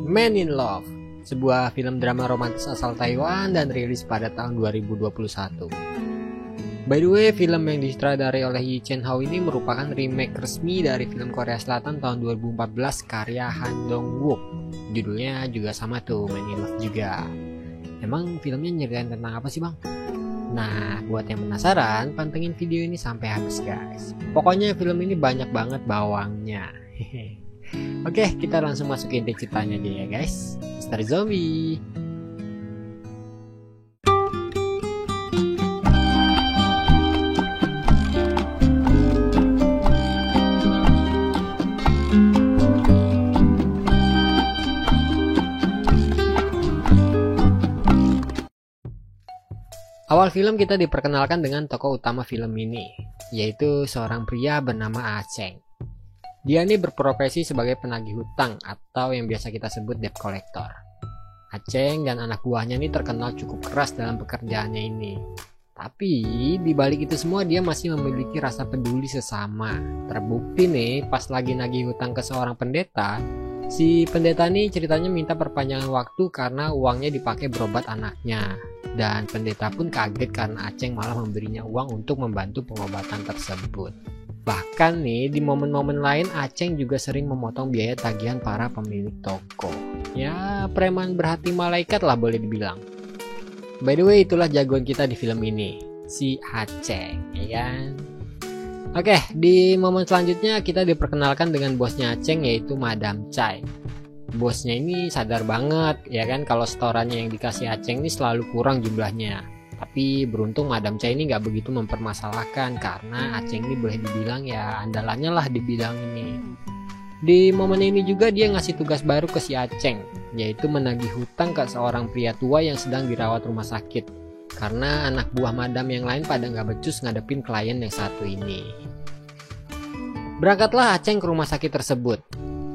Man in Love, sebuah film drama romantis asal Taiwan dan rilis pada tahun 2021. By the way, film yang disutradarai oleh Yi Chen Hao ini merupakan remake resmi dari film Korea Selatan tahun 2014 karya Han Dong Wook. Judulnya juga sama tuh, Man in Love juga. Emang filmnya nyeritain tentang apa sih bang? Nah, buat yang penasaran, pantengin video ini sampai habis guys. Pokoknya film ini banyak banget bawangnya. Oke, kita langsung masuk ke inti ceritanya aja ya guys. Star Zombie. Awal film kita diperkenalkan dengan tokoh utama film ini, yaitu seorang pria bernama Aceng. Dia ini berprofesi sebagai penagih hutang atau yang biasa kita sebut debt collector. Aceng dan anak buahnya ini terkenal cukup keras dalam pekerjaannya ini. Tapi di balik itu semua dia masih memiliki rasa peduli sesama. Terbukti nih pas lagi nagih hutang ke seorang pendeta, si pendeta ini ceritanya minta perpanjangan waktu karena uangnya dipakai berobat anaknya. Dan pendeta pun kaget karena Aceng malah memberinya uang untuk membantu pengobatan tersebut. Bahkan nih di momen-momen lain Aceng juga sering memotong biaya tagihan para pemilik toko. Ya preman berhati malaikat lah boleh dibilang. By the way, itulah jagoan kita di film ini, si Aceng, ya kan? Oke, di momen selanjutnya kita diperkenalkan dengan bosnya Aceng yaitu Madam Chai. Bosnya ini sadar banget ya kan kalau setorannya yang dikasih Aceng ini selalu kurang jumlahnya. Tapi beruntung Madam Chai ini nggak begitu mempermasalahkan karena Aceng ini boleh dibilang ya andalannya lah di bidang ini. Di momen ini juga dia ngasih tugas baru ke si Aceng, yaitu menagih hutang ke seorang pria tua yang sedang dirawat rumah sakit. Karena anak buah Madam yang lain pada nggak becus ngadepin klien yang satu ini. Berangkatlah Aceng ke rumah sakit tersebut.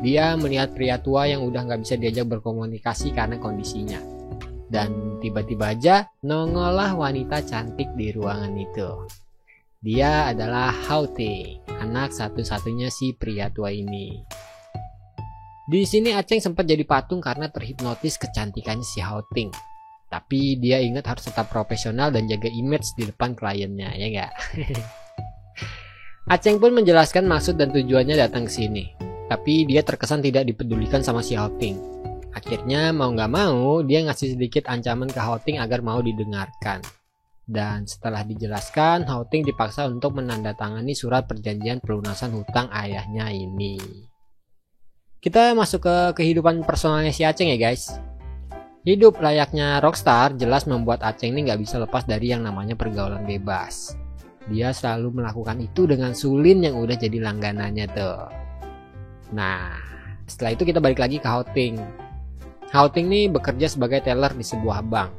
Dia melihat pria tua yang udah nggak bisa diajak berkomunikasi karena kondisinya. Dan tiba-tiba aja nongollah wanita cantik di ruangan itu. Dia adalah Hao Ting, anak satu-satunya si pria tua ini. Di sini Aceng sempat jadi patung karena terhipnotis kecantikannya si Hao Ting. Tapi dia ingat harus tetap profesional dan jaga image di depan kliennya, ya nggak? Aceng pun menjelaskan maksud dan tujuannya datang ke sini. Tapi dia terkesan tidak dipedulikan sama si Hao Ting. Akhirnya mau nggak mau dia ngasih sedikit ancaman ke Hao Ting agar mau didengarkan. Dan setelah dijelaskan, Hao Ting dipaksa untuk menandatangani surat perjanjian pelunasan hutang ayahnya ini. Kita masuk ke kehidupan personalnya si Aceng ya guys. Hidup layaknya rockstar jelas membuat Aceng ini nggak bisa lepas dari yang namanya pergaulan bebas. Dia selalu melakukan itu dengan Sulin yang udah jadi langganannya tuh. Nah, setelah itu kita balik lagi ke Hao Ting. Hao Ting nih bekerja sebagai teller di sebuah bank.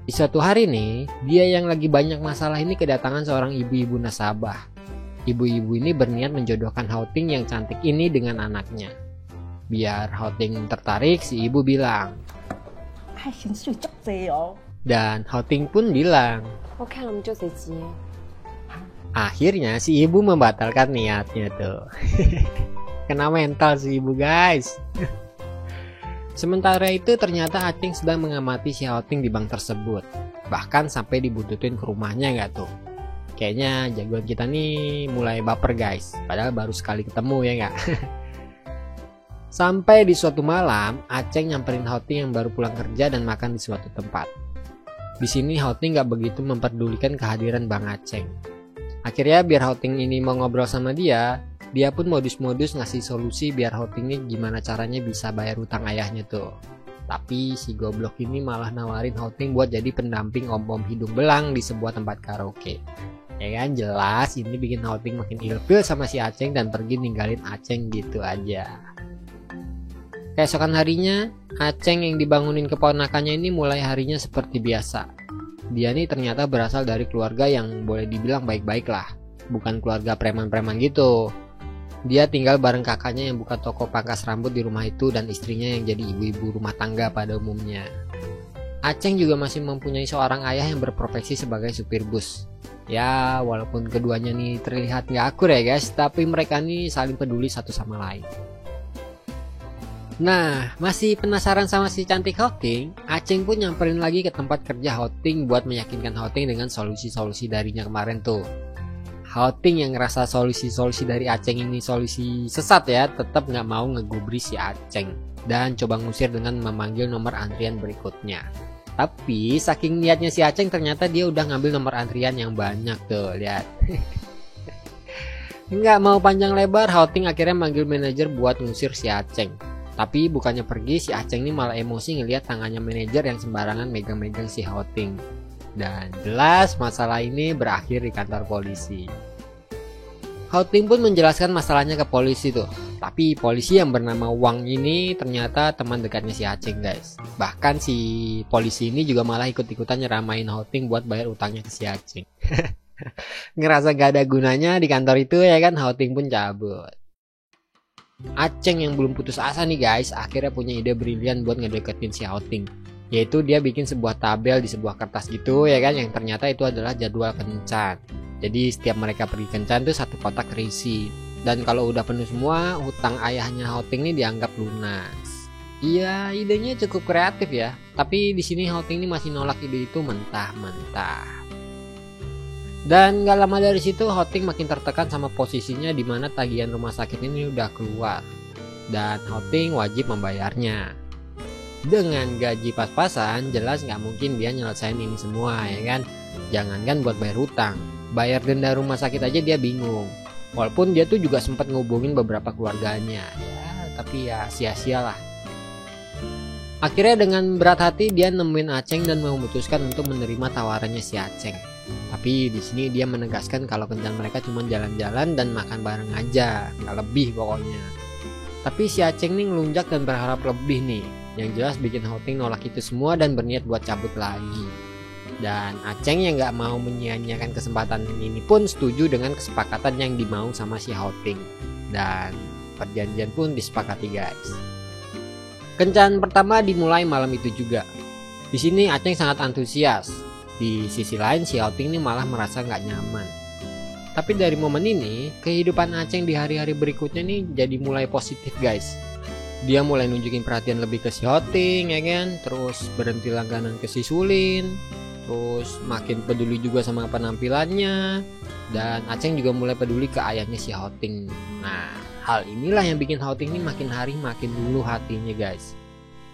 Di suatu hari nih, dia yang lagi banyak masalah ini kedatangan seorang ibu-ibu nasabah. Ibu-ibu ini berniat menjodohkan Hao Ting yang cantik ini dengan anaknya. Biar Hao Ting tertarik, si ibu bilang. Dan Hao Ting pun bilang. Akhirnya si ibu membatalkan niatnya tuh. Kena mental si ibu guys. Sementara itu ternyata Aceng sedang mengamati si Hao Ting di bank tersebut. Bahkan sampai dibuntutin ke rumahnya nggak tuh. Kayaknya jagoan kita nih mulai baper guys. Padahal baru sekali ketemu ya nggak. Sampai di suatu malam Aceng nyamperin Hao Ting yang baru pulang kerja dan makan di suatu tempat. Di sini Hao Ting nggak begitu memperdulikan kehadiran Bang Aceng. Akhirnya biar Hao Ting ini mau ngobrol sama dia pun modus-modus ngasih solusi biar Hao Ting ini gimana caranya bisa bayar hutang ayahnya tuh. Tapi si goblok ini malah nawarin Hao Ting buat jadi pendamping om-om hidung belang di sebuah tempat karaoke. Ya kan jelas ini bikin Hao Ting makin ilfil sama si Aceng dan pergi ninggalin Aceng gitu aja. Keesokan harinya, Aceng yang dibangunin keponakannya ini mulai harinya seperti biasa. Dia nih ternyata berasal dari keluarga yang boleh dibilang baik-baik lah. Bukan keluarga preman-preman gitu. Dia tinggal bareng kakaknya yang buka toko pangkas rambut di rumah itu dan istrinya yang jadi ibu-ibu rumah tangga pada umumnya. Aceng juga masih mempunyai seorang ayah yang berprofesi sebagai supir bus. Ya walaupun keduanya nih terlihat gak akur ya guys, tapi mereka nih saling peduli satu sama lain. Nah, masih penasaran sama si cantik Houting, Aceng pun nyamperin lagi ke tempat kerja Houting buat meyakinkan Houting dengan solusi-solusi darinya kemarin tuh. Houting yang ngerasa solusi-solusi dari Aceng ini solusi sesat ya, tetap nggak mau ngegubris si Aceng dan coba ngusir dengan memanggil nomor antrian berikutnya. Tapi saking niatnya si Aceng, ternyata dia udah ngambil nomor antrian yang banyak tuh, lihat. Nggak mau panjang lebar, Houting akhirnya manggil manajer buat ngusir si Aceng. Tapi bukannya pergi, si Aceng ini malah emosi ngelihat tangannya manajer yang sembarangan megang-megang si Houting. Dan jelas masalah ini berakhir di kantor polisi. Houting pun menjelaskan masalahnya ke polisi tuh. Tapi polisi yang bernama Wang ini ternyata teman dekatnya si Aceng, guys. Bahkan si polisi ini juga malah ikut-ikutan nyeramain Houting buat bayar utangnya ke si Aceng. Ngerasa gak ada gunanya di kantor itu ya kan, Houting pun cabut. Aceng yang belum putus asa nih guys, akhirnya punya ide brilian buat ngedeketin si Houting. Yaitu dia bikin sebuah tabel di sebuah kertas gitu ya kan, yang ternyata itu adalah jadwal kencan. Jadi setiap mereka pergi kencan tuh satu kotak terisi. Dan kalau udah penuh semua, hutang ayahnya Houting ini dianggap lunas. Iya, idenya cukup kreatif ya. Tapi di sini Houting ini masih nolak ide itu mentah-mentah. Dan gak lama dari situ Houting makin tertekan sama posisinya di mana tagihan rumah sakit ini udah keluar. Dan Houting wajib membayarnya. Dengan gaji pas-pasan, jelas gak mungkin dia nyelesain ini semua ya kan. Jangankan buat bayar hutang, bayar denda rumah sakit aja dia bingung. Walaupun dia tuh juga sempat ngubungin beberapa keluarganya ya, tapi ya sia-sialah. Akhirnya dengan berat hati dia nemuin Aceng dan memutuskan untuk menerima tawarannya si Aceng. Tapi di sini dia menegaskan kalau kencan mereka cuma jalan-jalan dan makan bareng aja, nggak lebih pokoknya. Tapi si Aceng nih ngelunjak dan berharap lebih nih. Yang jelas bikin Houting nolak itu semua dan berniat buat cabut lagi. Dan Aceng yang nggak mau menyia-nyiakan kesempatan ini pun setuju dengan kesepakatan yang dimau sama si Houting. Dan perjanjian pun disepakati guys. Kencan pertama dimulai malam itu juga. Di sini Aceng sangat antusias. Di sisi lain si Houting ini malah merasa nggak nyaman. Tapi dari momen ini, kehidupan Aceng di hari-hari berikutnya nih jadi mulai positif guys. Dia mulai nunjukin perhatian lebih ke si Houting ya kan, terus berhenti langganan ke si Sulin, terus makin peduli juga sama penampilannya, dan Aceng juga mulai peduli ke ayahnya si Houting. Nah, hal inilah yang bikin Houting ini makin hari makin luluh hatinya guys.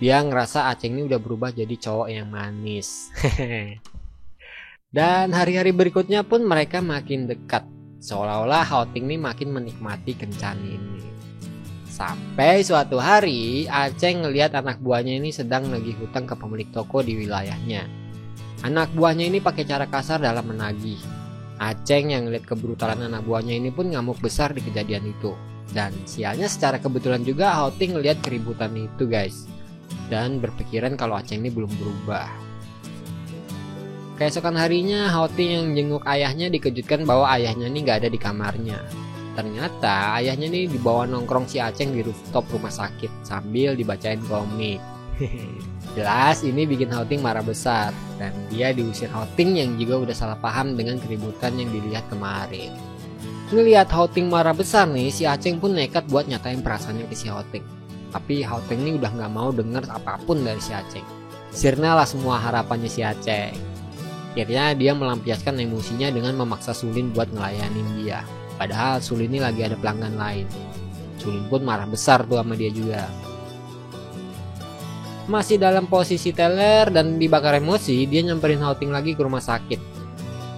Dia ngerasa Aceng ini udah berubah jadi cowok yang manis. Dan hari-hari berikutnya pun mereka makin dekat. Seolah-olah Houting ini makin menikmati kencan ini. Sampai suatu hari Aceng ngelihat anak buahnya ini sedang nagih hutang ke pemilik toko di wilayahnya. Anak buahnya ini pakai cara kasar dalam menagih. Aceng yang ngeliat kebrutalan anak buahnya ini pun ngamuk besar di kejadian itu. Dan sialnya secara kebetulan juga Houting ngeliat keributan itu guys. Dan berpikiran kalau Aceng ini belum berubah. Keesokan harinya Houting yang jenguk ayahnya dikejutkan bahwa ayahnya ini gak ada di kamarnya. Ternyata ayahnya ini dibawa nongkrong si Aceng di rooftop rumah sakit sambil dibacain komik. Jelas ini bikin Houting marah besar dan dia diusir. Houting yang juga udah salah paham dengan keributan yang dilihat kemarin. Ngelihat Houting marah besar nih, si Aceng pun nekat buat nyatain perasaannya ke si Houting. Tapi Houting ini udah gak mau denger apapun dari si Aceng. Sirnalah semua harapannya si Aceng. Akhirnya dia melampiaskan emosinya dengan memaksa Sulin buat ngelayanin dia. Padahal Sulin ini lagi ada pelanggan lain. Sulin pun marah besar tuh sama dia juga. Masih dalam posisi teler dan dibakar emosi, dia nyamperin Houting lagi ke rumah sakit.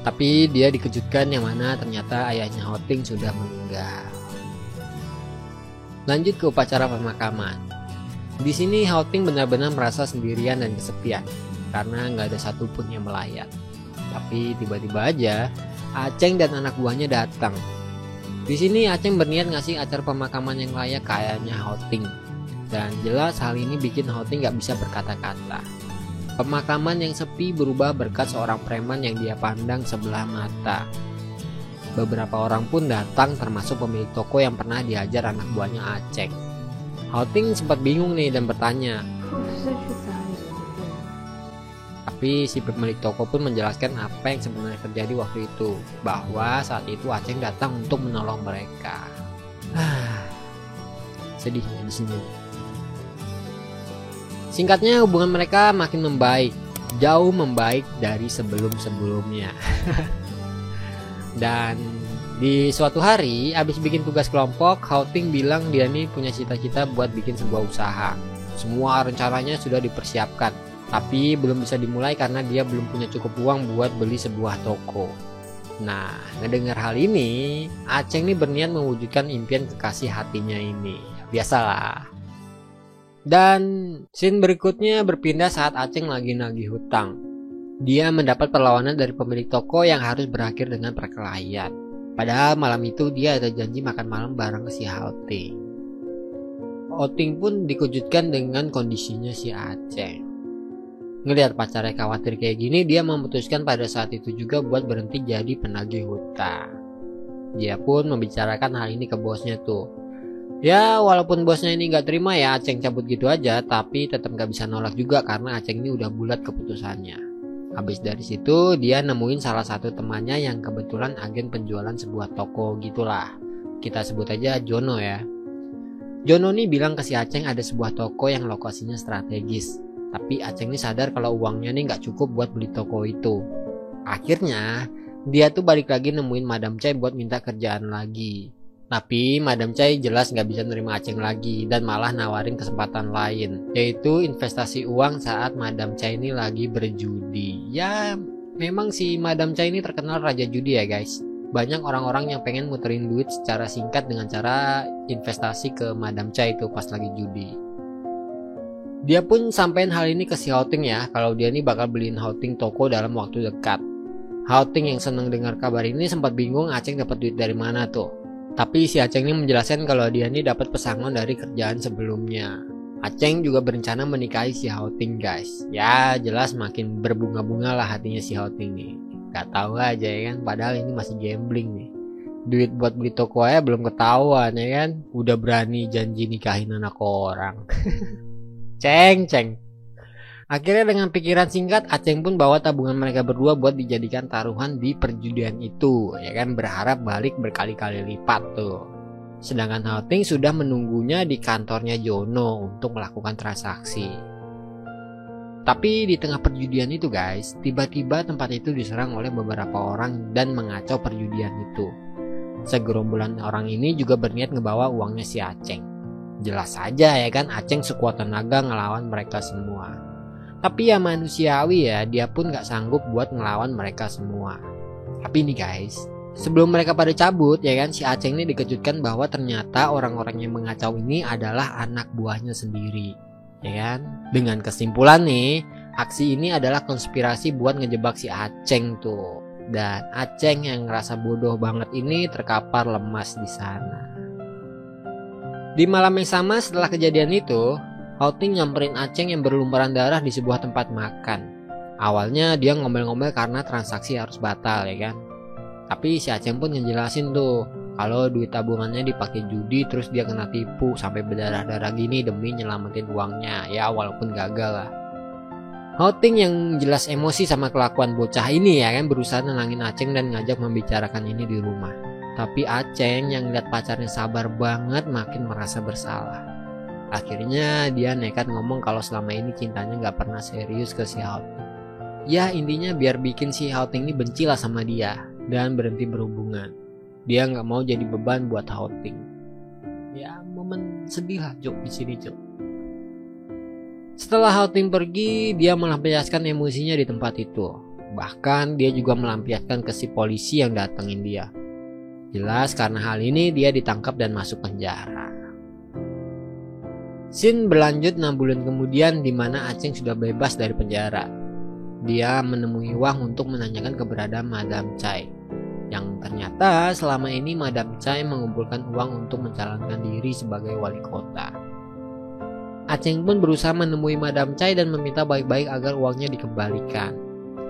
Tapi dia dikejutkan yang mana ternyata ayahnya Houting sudah meninggal. Lanjut ke upacara pemakaman. Di sini Houting benar-benar merasa sendirian dan kesepian karena nggak ada satupun yang melayat. Tapi tiba-tiba aja Aceng dan anak buahnya datang. Di sini Aceng berniat ngasih acara pemakaman yang layak ke ayahnya Houting. Dan jelas hal ini bikin Houting nggak bisa berkata-kata. Pemakaman yang sepi berubah berkat seorang preman yang dia pandang sebelah mata. Beberapa orang pun datang termasuk pemilik toko yang pernah diajar anak buahnya Aceng. Houting sempat bingung nih dan bertanya. Tapi si pemilik toko pun menjelaskan apa yang sebenarnya terjadi waktu itu, bahwa saat itu Aceng datang untuk menolong mereka. Sedihnya di sini. Singkatnya, hubungan mereka makin membaik, jauh membaik dari sebelum-sebelumnya. Dan di suatu hari, abis bikin tugas kelompok, Hao Ting bilang dia nih punya cita-cita buat bikin sebuah usaha. Semua rencananya sudah dipersiapkan, tapi belum bisa dimulai karena dia belum punya cukup uang buat beli sebuah toko. Nah, ngedengar hal ini, Aceng nih berniat mewujudkan impian kekasih hatinya ini. Biasalah. Dan scene berikutnya berpindah saat Aceng lagi nagih hutang. Dia mendapat perlawanan dari pemilik toko yang harus berakhir dengan perkelahian. Padahal malam itu dia ada janji makan malam bareng si Hao Ting. Hao Ting pun dikejutkan dengan kondisinya si Aceng. Ngelihat pacarnya khawatir kayak gini, dia memutuskan pada saat itu juga buat berhenti jadi penagih hutang. Dia pun membicarakan hal ini ke bosnya tuh. Ya walaupun bosnya ini gak terima ya Aceng cabut gitu aja, tapi tetap gak bisa nolak juga karena Aceng ini udah bulat keputusannya. Habis dari situ dia nemuin salah satu temannya yang kebetulan agen penjualan sebuah toko gitulah. Kita sebut aja Jono ya. Jono nih bilang ke si Aceng ada sebuah toko yang lokasinya strategis. Tapi Aceng ini sadar kalau uangnya nih gak cukup buat beli toko itu. Akhirnya dia tuh balik lagi nemuin Madam Chai buat minta kerjaan lagi. Tapi Madam Chai jelas gak bisa nerima Aceng lagi dan malah nawarin kesempatan lain, yaitu investasi uang saat Madam Chai ini lagi berjudi. Ya memang si Madam Chai ini terkenal raja judi ya guys. Banyak orang-orang yang pengen muterin duit secara singkat dengan cara investasi ke Madam Chai itu pas lagi judi. Dia pun sampein hal ini ke si Hao Ting ya, kalau dia nih bakal beliin Hao Ting toko dalam waktu dekat. Hao Ting yang seneng dengar kabar ini sempat bingung Aceng dapat duit dari mana tuh. Tapi si Aceng ini menjelaskan kalau dia nih dapat pesangon dari kerjaan sebelumnya. Aceng juga berencana menikahi si Hao Ting guys. Ya jelas makin berbunga-bunga lah hatinya si Hao Ting nih. Gak tahu aja ya kan, padahal ini masih gambling nih. Duit buat beli toko aja belum ketahuan ya kan, udah berani janji nikahin anak orang. Ceng. Akhirnya dengan pikiran singkat, Aceng pun bawa tabungan mereka berdua buat dijadikan taruhan di perjudian itu, ya kan, berharap balik berkali-kali lipat tuh. Sedangkan Hao Ting sudah menunggunya di kantornya Jono untuk melakukan transaksi. Tapi di tengah perjudian itu guys, tiba-tiba tempat itu diserang oleh beberapa orang dan mengacau perjudian itu. Segerombolan orang ini juga berniat ngebawa uangnya si Aceng. Jelas saja ya kan, Aceng sekuat tenaga ngelawan mereka semua. Tapi ya manusiawi ya, dia pun gak sanggup buat ngelawan mereka semua. Tapi nih guys, sebelum mereka pada cabut ya kan, si Aceng ini dikejutkan bahwa ternyata orang-orang yang mengacau ini adalah anak buahnya sendiri. Ya kan? Dengan kesimpulan nih, aksi ini adalah konspirasi buat ngejebak si Aceng tuh. Dan Aceng yang ngerasa bodoh banget ini terkapar lemas di sana. Di malam yang sama setelah kejadian itu, Hao Ting nyamperin Aceng yang berlumuran darah di sebuah tempat makan. Awalnya dia ngomel-ngomel karena transaksi harus batal ya kan. Tapi si Aceng pun ngejelasin tuh kalau duit tabungannya dipakai judi, terus dia kena tipu sampai berdarah-darah gini demi nyelamatin uangnya. Ya walaupun gagal lah. Hao Ting yang jelas emosi sama kelakuan bocah ini ya kan, berusaha nenangin Aceng dan ngajak membicarakan ini di rumah. Tapi Aceng yang lihat pacarnya sabar banget makin merasa bersalah. Akhirnya dia nekat ngomong kalau selama ini cintanya gak pernah serius ke si Hao Ting. Ya intinya biar bikin si Hao Ting ini benci lah sama dia dan berhenti berhubungan. Dia gak mau jadi beban buat Hao Ting. Ya momen sedih lah Cuk di sini Cuk. Setelah Hao Ting pergi, dia melampiaskan emosinya di tempat itu. Bahkan dia juga melampiaskan ke si polisi yang datengin dia. Jelas karena hal ini dia ditangkap dan masuk penjara. Scene berlanjut 6 bulan kemudian di mana Aceng sudah bebas dari penjara. Dia menemui Wang untuk menanyakan keberadaan Madam Chai. Yang ternyata selama ini Madam Chai mengumpulkan uang untuk mencalonkan diri sebagai wali kota. Aceng pun berusaha menemui Madam Chai dan meminta baik-baik agar uangnya dikembalikan.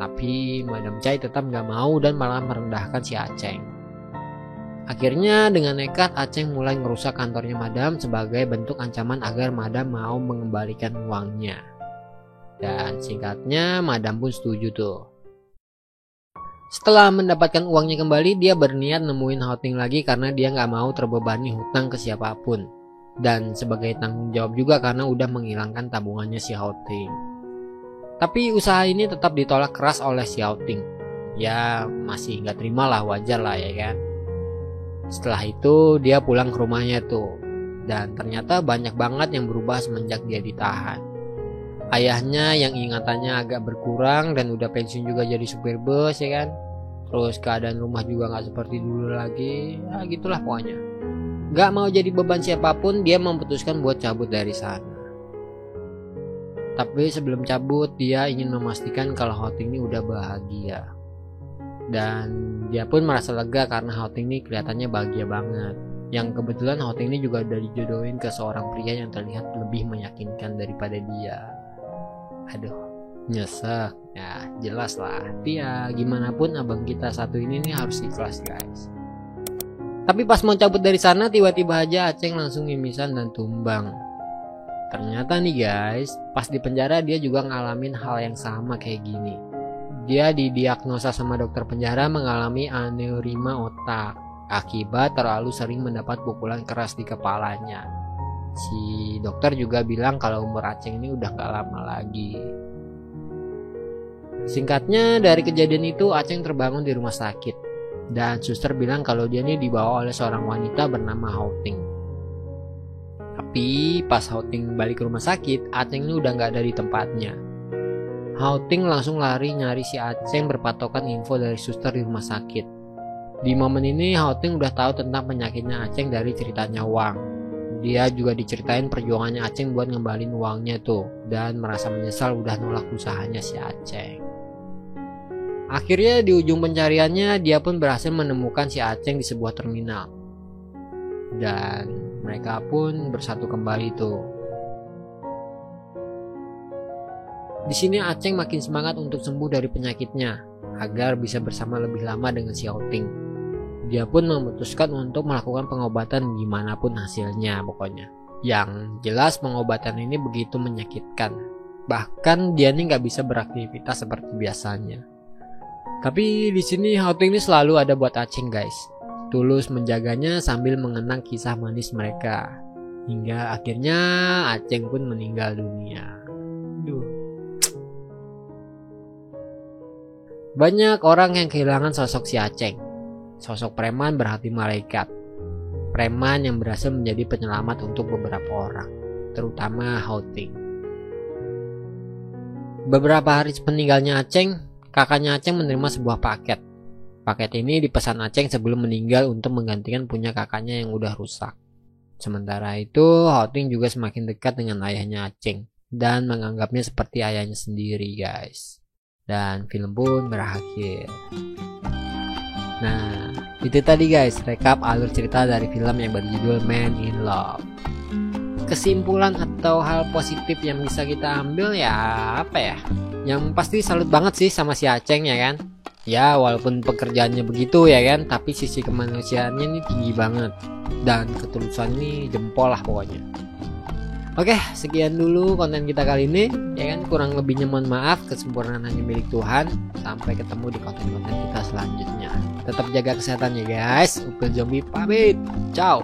Tapi Madam Chai tetap gak mau dan malah merendahkan si Aceng. Akhirnya dengan nekat Aceng mulai ngerusak kantornya Madam sebagai bentuk ancaman agar Madam mau mengembalikan uangnya. Dan singkatnya Madam pun setuju tuh. Setelah mendapatkan uangnya kembali, dia berniat nemuin Hao Ting lagi karena dia gak mau terbebani hutang ke siapapun. dan sebagai tanggung jawab juga karena udah menghilangkan tabungannya si Hao Ting. Tapi usaha ini tetap ditolak keras oleh si Hao Ting. Ya masih nggak terima lah, wajar lah ya kan. Setelah itu dia pulang ke rumahnya tuh, dan ternyata banyak banget yang berubah semenjak dia ditahan. Ayahnya yang ingatannya agak berkurang dan udah pensiun juga jadi supir bus ya kan. Terus keadaan rumah juga nggak seperti dulu lagi, ya gitulah pokoknya. Gak mau jadi beban siapapun, dia memutuskan buat cabut dari sana. Tapi sebelum cabut, dia ingin memastikan kalau Hao Ting ini udah bahagia. Dan dia pun merasa lega karena Hao Ting ini kelihatannya bahagia banget. Yang kebetulan Hao Ting ini juga udah dijodohin ke seorang pria yang terlihat lebih meyakinkan daripada dia. Aduh, nyesek. Ya jelas lah, tapi ya gimana pun abang kita satu ini nih harus ikhlas guys. Tapi pas mau cabut dari sana, tiba-tiba aja Aceng langsung mimisan dan tumbang. Ternyata nih guys, pas di penjara dia juga ngalamin hal yang sama kayak gini. Dia didiagnosa sama dokter penjara mengalami aneurysma otak akibat terlalu sering mendapat pukulan keras di kepalanya. Si dokter juga bilang kalau umur Aceng ini udah gak lama lagi. Singkatnya, dari kejadian itu Aceng terbangun di rumah sakit. Dan suster bilang kalau dia ini dibawa oleh seorang wanita bernama Hao Ting. Tapi pas Hao Ting balik ke rumah sakit, Aceng ini udah gak ada di tempatnya. Hao Ting langsung lari nyari si Aceng berpatokan info dari suster di rumah sakit. Di momen ini Hao Ting udah tahu tentang penyakitnya Aceng dari ceritanya Wang. Dia juga diceritain perjuangannya Aceng buat ngembalin uangnya tuh, dan merasa menyesal udah nolak usahanya si Aceng. Akhirnya di ujung pencariannya dia pun berhasil menemukan si Aceng di sebuah terminal. Dan mereka pun bersatu kembali tuh. Di sini Aceng makin semangat untuk sembuh dari penyakitnya agar bisa bersama lebih lama dengan si Hao Ting. Dia pun memutuskan untuk melakukan pengobatan gimana pun hasilnya pokoknya. Yang jelas pengobatan ini begitu menyakitkan. Bahkan dia ini nggak bisa beraktivitas seperti biasanya. Tapi di sini Hao Ting ini selalu ada buat Aceng guys. Tulus menjaganya sambil mengenang kisah manis mereka. Hingga akhirnya Aceng pun meninggal dunia. Duh. Banyak orang yang kehilangan sosok si Aceng. Sosok preman berhati malaikat. Preman yang berhasil menjadi penyelamat untuk beberapa orang, terutama Hao Ting. Beberapa hari peninggalnya Aceng, kakaknya Aceng menerima sebuah paket. Paket ini dipesan Aceng sebelum meninggal untuk menggantikan punya kakaknya yang udah rusak. Sementara itu, Hao Ting juga semakin dekat dengan ayahnya Aceng dan menganggapnya seperti ayahnya sendiri, guys. Dan film pun berakhir. Nah, itu tadi guys, rekap alur cerita dari film yang berjudul Man in Love. Kesimpulan atau hal positif yang bisa kita ambil ya apa ya? Yang pasti salut banget sih sama si Aceng ya kan. Ya walaupun pekerjaannya begitu ya kan, tapi sisi kemanusiaannya ini tinggi banget. Dan ketulusan ini jempol lah pokoknya. Oke, sekian dulu konten kita kali ini ya kan. Kurang lebihnya mohon maaf, kesempurnaan hanya milik Tuhan. Sampai ketemu di konten-konten kita selanjutnya. Tetap jaga kesehatan ya guys. Upil Zombie pamit. Ciao.